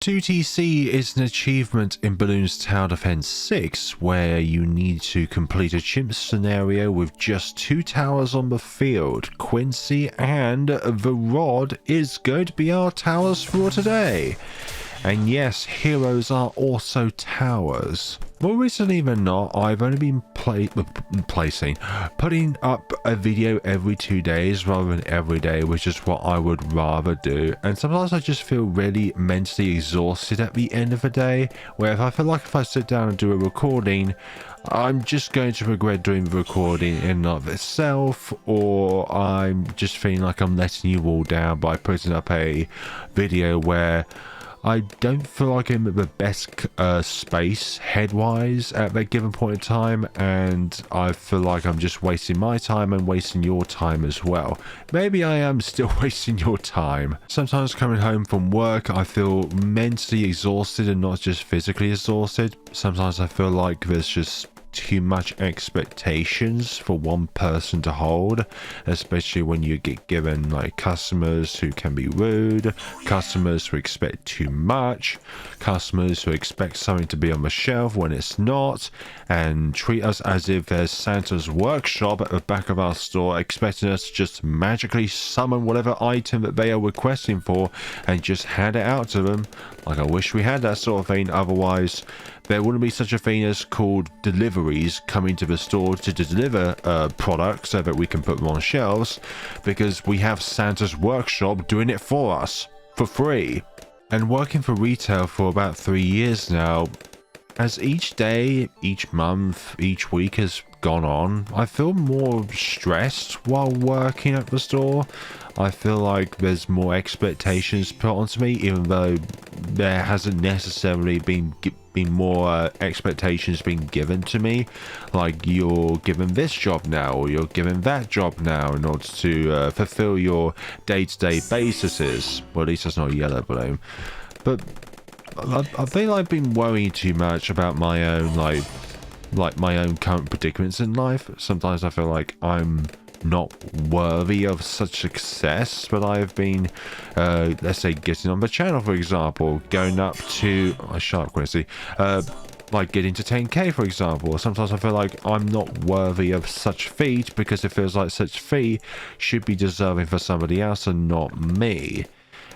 2TC is an achievement in Bloons Tower Defense 6 where you need to complete a CHIMPS scenario with just 2 towers on the field. Quincy and the Rod is going to be our towers for today. And yes, heroes are also towers. More recently than not, I've only been putting up a video every 2 days rather than every day, which is what I would rather do. And sometimes I just feel really mentally exhausted at the end of the day, where if I feel like if I sit down and do a recording, I'm just going to regret doing the recording in and of itself, or I'm just feeling like I'm letting you all down by putting up a video where I don't feel like I'm at the best space head-wise at that given point in time, and I feel like I'm just wasting my time and wasting your time as well. Maybe I am still wasting your time. Sometimes coming home from work, I feel mentally exhausted and not just physically exhausted. Sometimes I feel like there's just too much expectations for one person to hold, especially when you get given like customers who can be rude, customers who expect too much, customers who expect something to be on the shelf when it's not, and treat us as if there's Santa's workshop at the back of our store expecting us to just magically summon whatever item that they are requesting for and just hand it out to them. Like, I wish we had that sort of thing, otherwise there wouldn't be such a thing as called deliveries coming to the store to deliver products so that we can put them on shelves, because we have Santa's workshop doing it for us for free. And working for retail for about 3 years now, as each day, each month, each week has gone on, I feel more stressed while working at the store. I feel like there's more expectations put onto me, even though there hasn't necessarily been more expectations being given to me. Like, you're given this job now, or you're given that job now in order to fulfill your day-to-day bases. Well, at least that's not a yellow balloon. But I think I've been worrying too much about my own, like my own current predicaments in life. Sometimes I feel like I'm not worthy of such success that I've been, let's say, getting on the channel, for example, going up to, shut up, Quincy, like getting to 10k, for example. Sometimes I feel like I'm not worthy of such feat because it feels like such feat should be deserving for somebody else and not me.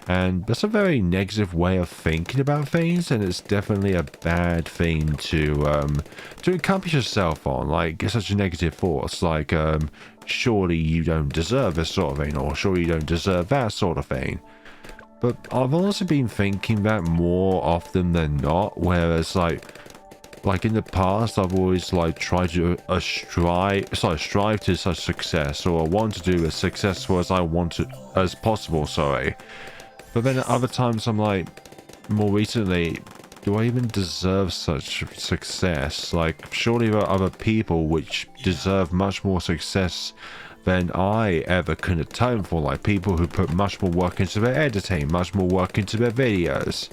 And that's a very negative way of thinking about things, and it's definitely a bad thing to encompass yourself on. Like, such a negative force, like, surely you don't deserve this sort of thing, or surely you don't deserve that sort of thing. But I've also been thinking that more often than not, whereas like in the past, I've always like tried to strive to such success, or want to do as successful as I want to as possible, sorry. But then at other times I'm like, more recently, do I even deserve such success? Like, surely there are other people which deserve much more success than I ever could atone for. Like, people who put much more work into their editing, much more work into their videos,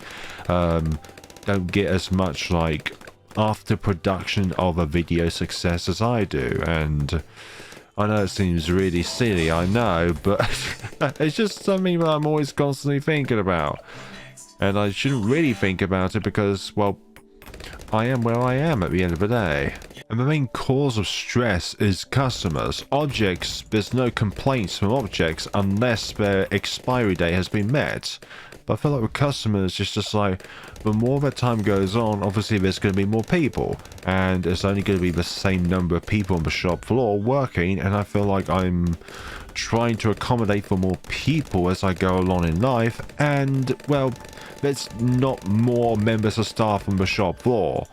don't get as much like after production of a video success as I do. And I know it seems really silly, I know, but it's just something that I'm always constantly thinking about. And I shouldn't really think about it because, well, I am where I am at the end of the day. And the main cause of stress is customers. Objects, there's no complaints from objects unless their expiry date has been met. But I feel like with customers, it's just like, the more that time goes on, obviously there's going to be more people, and it's only going to be the same number of people on the shop floor working, and I feel like I'm trying to accommodate for more people as I go along in life, and, well, there's not more members of staff on the shop floor,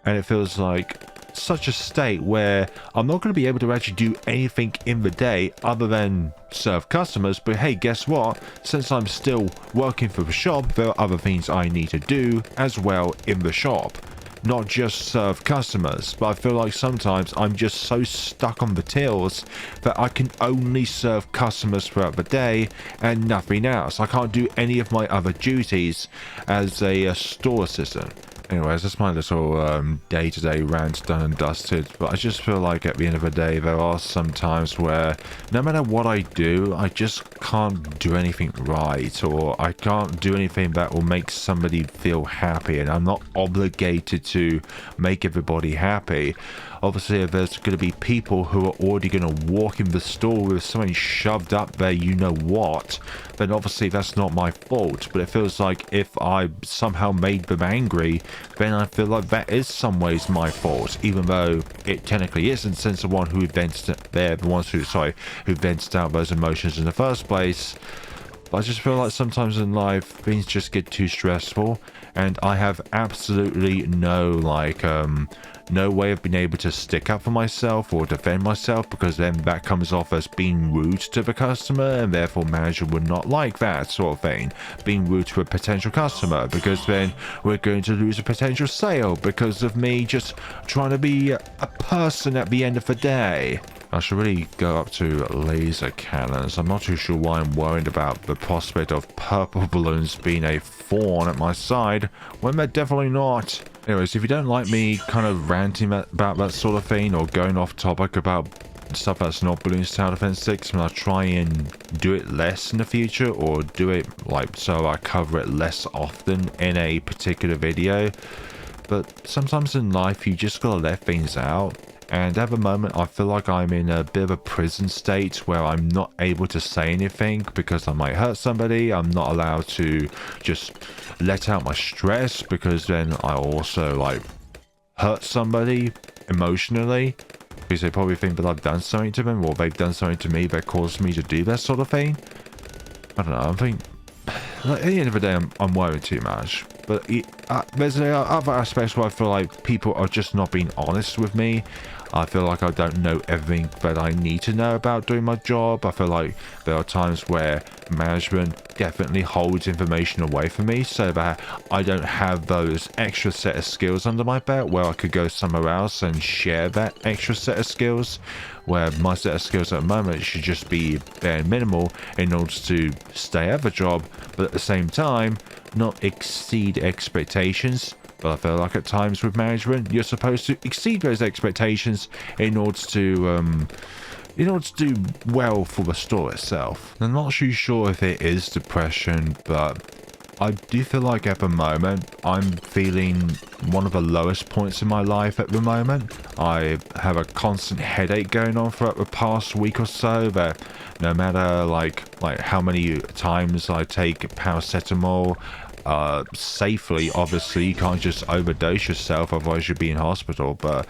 and it feels like such a state where I'm not going to be able to actually do anything in the day other than serve customers. But hey, guess what? Since I'm still working for the shop, there are other things I need to do as well in the shop, not just serve customers. But I feel like sometimes I'm just so stuck on the tills that I can only serve customers throughout the day and nothing else. I can't do any of my other duties as a store assistant. Anyways, that's my little day-to-day rant done and dusted. But I just feel like at the end of the day, there are some times where no matter what I do, I just can't do anything right, or I can't do anything that will make somebody feel happy, and I'm not obligated to make everybody happy. Obviously, if there's going to be people who are already going to walk in the store with something shoved up there, you know what, then obviously that's not my fault. But it feels like if I somehow made them angry, then I feel like that is some ways my fault, even though it technically isn't, since the one who they're the ones who vented out those emotions in the first place. But I just feel like sometimes in life things just get too stressful, and I have absolutely no no way of being able to stick up for myself or defend myself, because then that comes off as being rude to the customer, and therefore manager would not like that sort of thing, being rude to a potential customer, because then we're going to lose a potential sale because of me just trying to be a person at the end of the day. I should really go up to laser cannons. I'm not too sure why I'm worried about the prospect of purple balloons being a thorn at my side when they're definitely not. Anyways, if you don't like me kind of ranting about that sort of thing, or going off topic about stuff that's not balloons tower defense 6, and I'll try and do it less in the future, or do it like so I cover it less often in a particular video. But sometimes in life you just gotta let things out. And at the moment, I feel like I'm in a bit of a prison state where I'm not able to say anything because I might hurt somebody. I'm not allowed to just let out my stress, because then I also like hurt somebody emotionally, because they probably think that I've done something to them, or they've done something to me that caused me to do that sort of thing. I don't know. I think at the end of the day, I'm worried too much. But there's other aspects where I feel like people are just not being honest with me. I feel like I don't know everything that I need to know about doing my job. I feel like there are times where management definitely holds information away from me, so that I don't have those extra set of skills under my belt where I could go somewhere else and share that extra set of skills, where my set of skills at the moment should just be bare minimal in order to stay at the job, but at the same time not exceed expectations. But I feel like at times with management, you're supposed to exceed those expectations in order to do well for the store itself. I'm not too sure if it is depression, but I do feel like at the moment I'm feeling one of the lowest points in my life at the moment. I have a constant headache going on for the past week or so, that no matter like how many times I take paracetamol safely, obviously you can't just overdose yourself, otherwise you'd be in hospital, but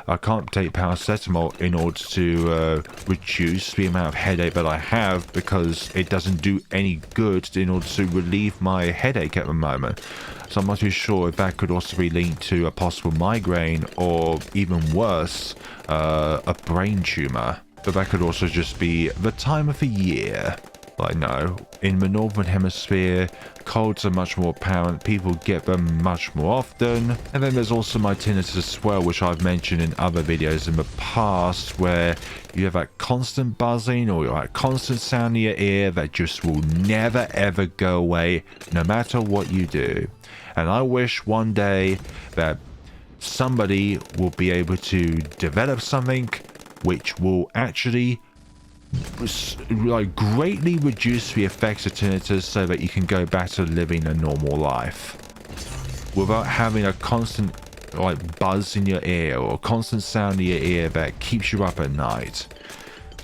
I can't take paracetamol in order to reduce the amount of headache that I have, because it doesn't do any good in order to relieve my headache at the moment. So I'm not too sure if that could also be linked to a possible migraine, or even worse, a brain tumor. But that could also just be the time of the year. Like, no, in the northern hemisphere, colds are much more apparent, people get them much more often. And then there's also my tinnitus as well, which I've mentioned in other videos in the past, where you have that constant buzzing or that constant sound in your ear that just will never ever go away, no matter what you do. And I wish one day that somebody will be able to develop something which will actually greatly reduce the effects of tinnitus, so that you can go back to living a normal life without having a constant buzz in your ear, or a constant sound in your ear that keeps you up at night,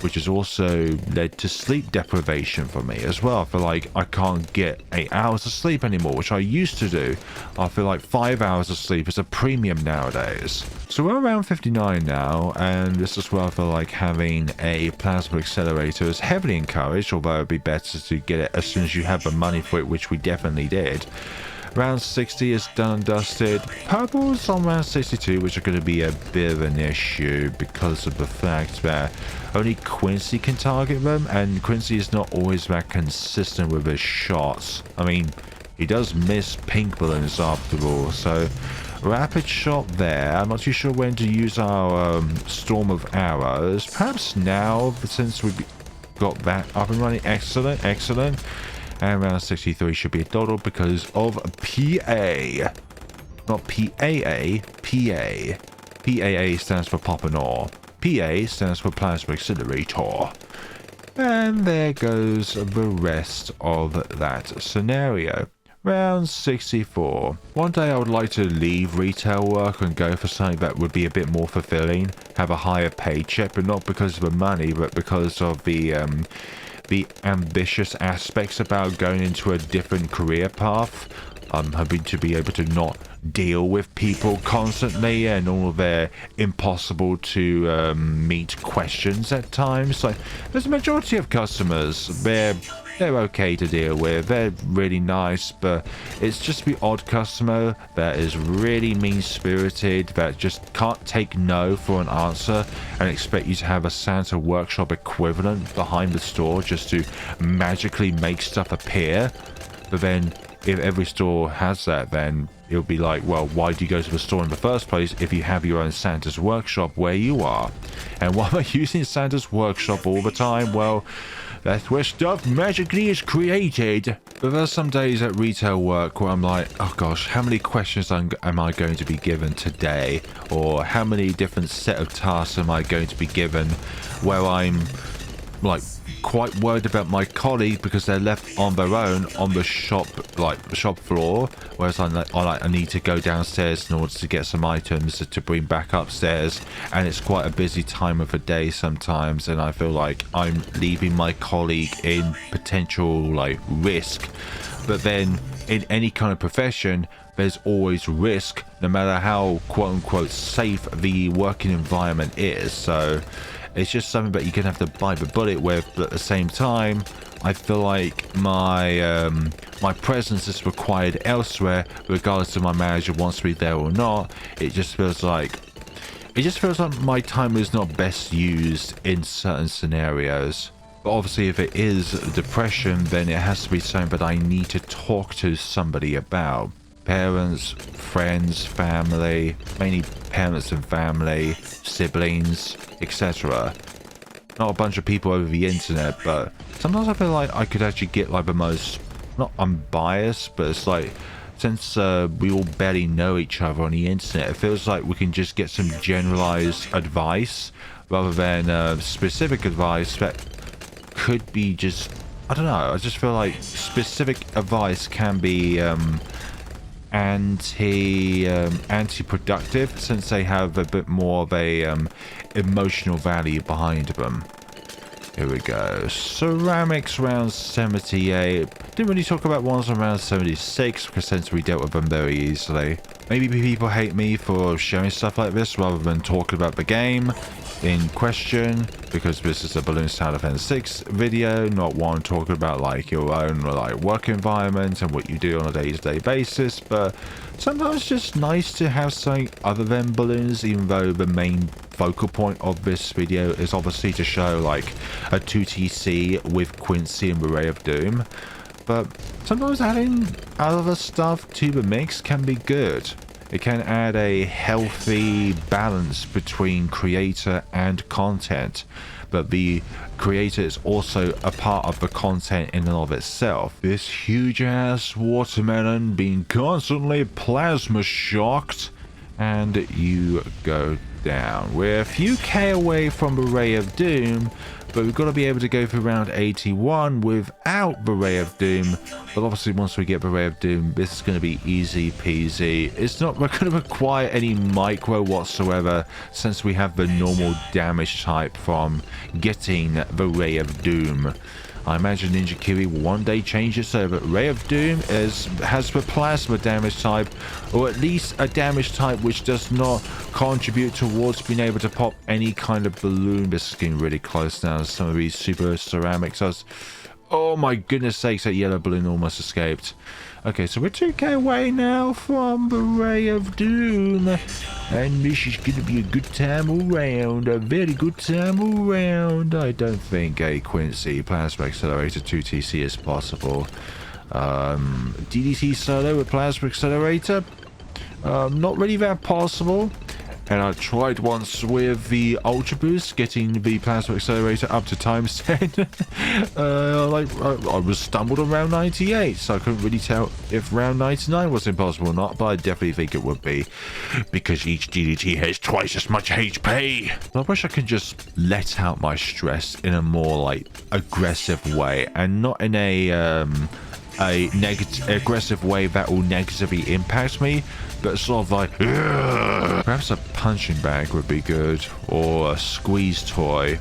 which has also led to sleep deprivation for me as well. I feel like I can't get 8 hours of sleep anymore, which I used to do. I feel like 5 hours of sleep is a premium nowadays. So we're around 59 now, and this is where I feel like having a plasma accelerator is heavily encouraged, although it'd be better to get it as soon as you have the money for it, which we definitely did. Round 60 is done and dusted. Purples on round 62, which are going to be a bit of an issue because of the fact that only Quincy can target them, and Quincy is not always that consistent with his shots. I mean, he does miss pink balloons after all, so rapid shot there. I'm not too sure when to use our storm of arrows. Perhaps now, since we've got that up and running. Excellent, excellent. And round 63 should be a doddle because of PA. Not PAA, PA. PAA stands for Poppinor. PA stands for Plasma Accelerator. And there goes the rest of that scenario. Round 64. One day I would like to leave retail work and go for something that would be a bit more fulfilling, have a higher paycheck, but not because of the money, but because of the ambitious aspects about going into a different career path. I'm hoping to be able to not deal with people constantly and all of their impossible to meet questions at times. Like, there's a majority of customers, they're okay to deal with, they're really nice, but it's just the odd customer that is really mean-spirited, that just can't take no for an answer and expect you to have a Santa Workshop equivalent behind the store just to magically make stuff appear. But then if every store has that, then it'll be like, well, why do you go to the store in the first place if you have your own Santa's Workshop where you are? And why am I using Santa's Workshop all the time? Well, that's where stuff magically is created. But there's some days at retail work where I'm like, oh gosh, how many questions am I going to be given today? Or how many different set of tasks am I going to be given where I'm like quite worried about my colleague because they're left on their own on the shop floor, whereas I need to go downstairs in order to get some items to bring back upstairs, and it's quite a busy time of the day sometimes, and I feel like I'm leaving my colleague in potential like risk. But then in any kind of profession there's always risk, no matter how quote-unquote safe the working environment is. So it's just something that you're gonna have to bite the bullet with, but at the same time I feel like my my presence is required elsewhere, regardless of my manager wants me there or not. It just feels like my time is not best used in certain scenarios. But obviously if it is depression, then it has to be something that I need to talk to somebody about. Parents, friends, family, mainly parents and family, siblings, etc. Not a bunch of people over the internet, but sometimes I feel like I could actually get like the most, not unbiased, but it's like, since we all barely know each other on the internet, it feels like we can just get some generalized advice rather than specific advice that could be just, I don't know, I just feel like specific advice can be anti-productive, since they have a bit more of a emotional value behind them. Here we go. Ceramics round 78. Didn't really talk about ones around 76 because since we dealt with them very easily. Maybe people hate me for sharing stuff like this rather than talking about the game in question, because this is a Balloons Tower Defense 6 video, not one talking about like your own like work environment and what you do on a day-to-day basis. But sometimes it's just nice to have something other than balloons, even though the main focal point of this video is obviously to show like a 2TC with Quincy and the Ray of Doom. But sometimes adding other stuff to the mix can be good. It can add a healthy balance between creator and content, but the creator is also a part of the content in and of itself. This huge ass watermelon being constantly plasma shocked, and you go down. We're a few K away from the Ray of Doom, but we've got to be able to go through round 81 without the Ray of Doom. But obviously once we get the Ray of Doom, this is going to be easy peasy. It's not going to require any micro whatsoever, since we have the normal damage type from getting the Ray of Doom. I imagine Ninja Kiwi will one day change it so that Ray of Doom has the plasma damage type, or at least a damage type which does not contribute towards being able to pop any kind of balloon. This is getting really close now. Some of these super ceramics. Oh my goodness sakes, that yellow balloon almost escaped. Okay, so we're 2K away now from the Ray of Doom. And this is going to be a good time around. A very good time around. I don't think a Quincy Plasma Accelerator 2TC is possible. DDT solo with Plasma Accelerator. Not really that possible. And I tried once with the Ultra Boost, getting the plasma accelerator up to times 10. I was stumbled on round 98, so I couldn't really tell if round 99 was impossible or not, but I definitely think it would be, because each DDT has twice as much HP. I wish I could just let out my stress in a more like aggressive way, and not in a aggressive way that will negatively impact me, but sort of like, ugh. Perhaps a punching bag would be good, or a squeeze toy.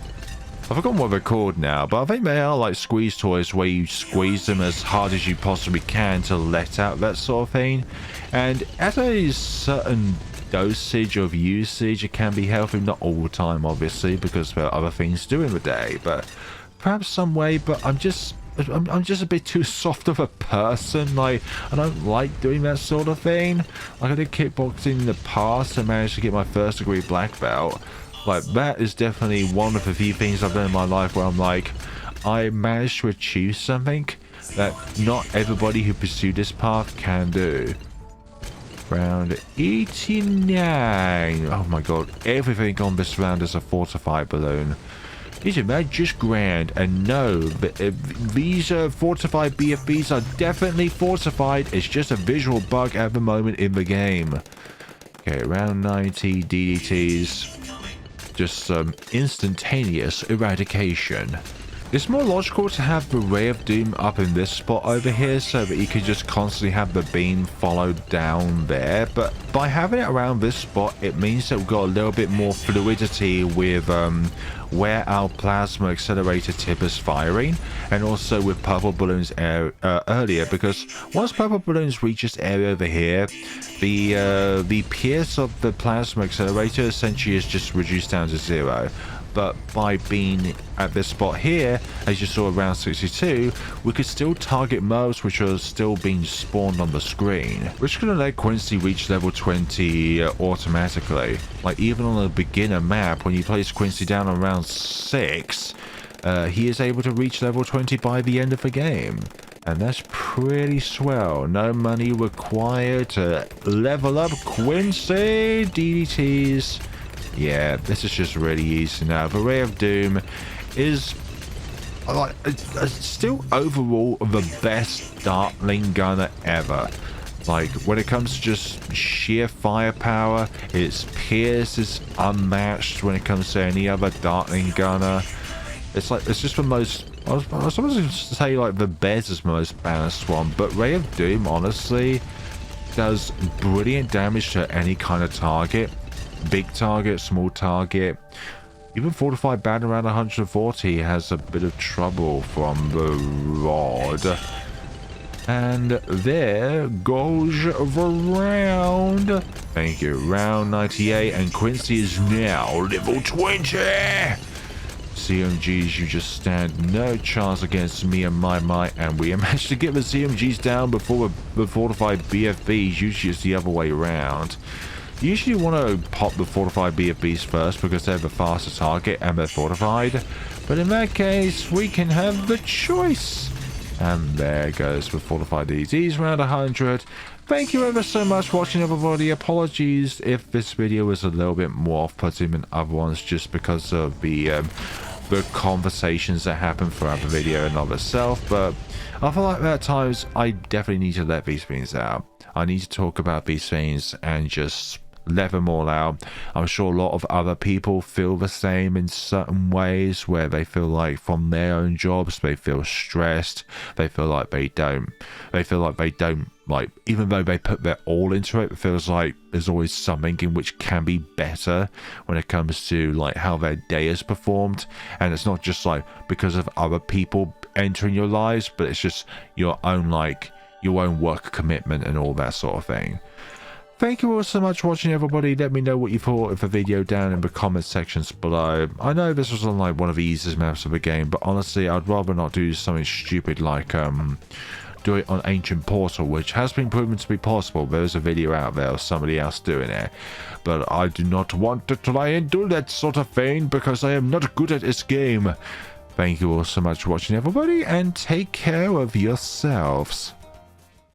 I've forgotten what they're called now, but I think they are like squeeze toys where you squeeze them as hard as you possibly can to let out that sort of thing. And at a certain dosage of usage, it can be healthy, not all the time obviously, because there are other things to do in the day, but perhaps some way. But I'm just a bit too soft of a person. Like, I don't like doing that sort of thing. Like, I did kickboxing in the past and managed to get my first degree black belt. Like, that is definitely one of the few things I've done in my life where I'm like, I managed to achieve something that not everybody who pursued this path can do. Round 89. Oh my god, everything on this round is a fortified balloon. Isn't that just grand? And no, these fortified BFBs are definitely fortified. It's just a visual bug at the moment in the game. Okay, round 90 DDTs. Just instantaneous eradication. It's more logical to have the Ray of Doom up in this spot over here so that you can just constantly have the beam followed down there. But by having it around this spot, it means that we've got a little bit more fluidity with where our plasma accelerator tip is firing, and also with purple balloons earlier, because once purple balloons reach this area over here, the pierce of the plasma accelerator essentially is just reduced down to 0. But by being at this spot here, as you saw around 62, we could still target mobs which are still being spawned on the screen, which is going to let Quincy reach level 20 automatically. Like, even on a beginner map, when you place Quincy down on round 6, he is able to reach level 20 by the end of the game. And that's pretty swell. No money required to level up Quincy. DDTs. Yeah, this is just really easy now. The Ray of Doom is like still overall the best Dartling Gunner ever. Like, when it comes to just sheer firepower, its pierce is unmatched when it comes to any other Dartling Gunner. It's like, it's just the most, I was supposed to say like the Bez is the most balanced one, but Ray of Doom honestly does brilliant damage to any kind of target. Big target, small target. Even fortified band around 140 has a bit of trouble from the rod. And there goes the round. Thank you. Round 98, and Quincy is now level 20. CMGs, you just stand no chance against me and my might, and we managed to get the CMGs down before the fortified BFBs. Usually it's the other way around. You usually want to pop the fortified BFBs first because they're the faster target and they're fortified. But in that case, we can have the choice. And there goes the fortified DDTs round 100. Thank you ever so much for watching, everybody. Apologies if this video was a little bit more off-putting than other ones just because of the conversations that happen throughout the video and of itself. But I feel like at times I definitely need to let these things out. I need to talk about these things and just let them all out. I'm sure a lot of other people feel the same in certain ways, where they feel like from their own jobs they feel stressed, they feel like they don't like, even though they put their all into it, it feels like there's always something in which can be better when it comes to like how their day is performed. And it's not just like because of other people entering your lives, but it's just your own work commitment and all that sort of thing. Thank you all so much for watching, everybody. Let me know what you thought of the video down in the comment sections below. I know this was on like one of the easiest maps of the game, but honestly I'd rather not do something stupid like do it on Ancient Portal, which has been proven to be possible. There's a video out there of somebody else doing it, but I do not want to try and do that sort of thing because I am not good at this game. Thank you all so much for watching, everybody, and take care of yourselves.